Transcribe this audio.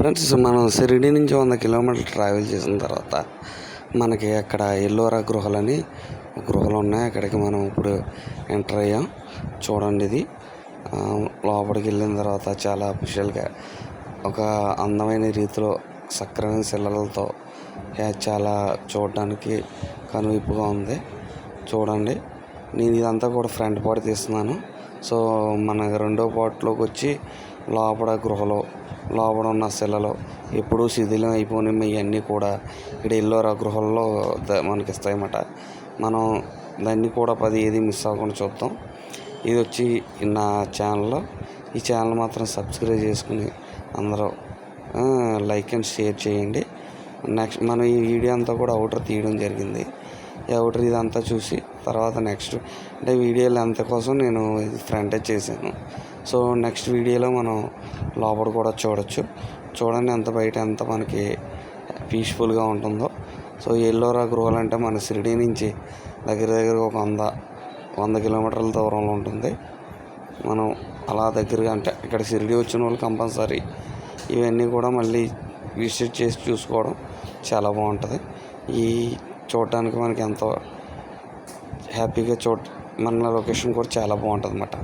Friends, మనం షిరిడి నుంచి 100 కిలోమీటర్లు ట్రావెల్ చేసిన తర్వాత మనకి అక్కడ ఎల్లోరా గృహలని గృహలు ఉన్నాయి. అక్కడికి మనం ఇప్పుడు ఎంటర్ అయ్యాం. చూడండి, ఇది లోపలికి వెళ్ళిన తర్వాత చాలా అఫీషియల్గా ఒక అందమైన రీతిలో సక్రమైన శిలలతో చాలా చూడడానికి కనువిప్పుగా ఉంది. చూడండి, నేను ఇదంతా కూడా ఫ్రంట్ పార్ట్ తీస్తున్నాను. సో మన రెండో పార్ట్లోకి వచ్చి లోపల గృహలో లోపల ఉన్న శిలలో ఎప్పుడూ శిథిలం అయిపోయినవి ఇవన్నీ కూడా ఇక్కడ ఎల్లోరా గృహల్లో మనకి ఇస్తాయన్నమాట. మనం దాన్ని కూడా 10 ఏది మిస్ అవ్వకుండా చూద్దాం. ఇది వచ్చి నా ఛానల్లో. ఈ ఛానల్ మాత్రం సబ్స్క్రైబ్ చేసుకుని అందరూ లైక్ అండ్ షేర్ చేయండి. నెక్స్ట్ మనం ఈ వీడియో అంతా కూడా అవుటర్ తీయడం జరిగింది. ఈ అవుటర్ ఇదంతా చూసి తర్వాత నెక్స్ట్ అంటే వీడియో లెంత్ కోసం నేను ఇది ఫ్రంటే చేశాను. సో నెక్స్ట్ వీడియోలో మనం లోపల కూడా చూడొచ్చు. చూడండి ఎంత మనకి పీస్ఫుల్గా ఉంటుందో. సో ఎల్లోరా గృహాలు అంటే మన షిరిడి నుంచి దగ్గర ఒక 100 కిలోమీటర్ల దూరంలో ఉంటుంది. మనం అలా దగ్గరగా అంటే ఇక్కడ షిరిడి వచ్చిన వాళ్ళు కంపల్సరీ ఇవన్నీ కూడా మళ్ళీ విజిట్ చేసి చూసుకోవడం చాలా బాగుంటుంది. ఈ చూడటానికి మనకి ఎంతో హ్యాపీగా మన లొకేషన్ కూడా చాలా బాగుంటుంది అన్నమాట.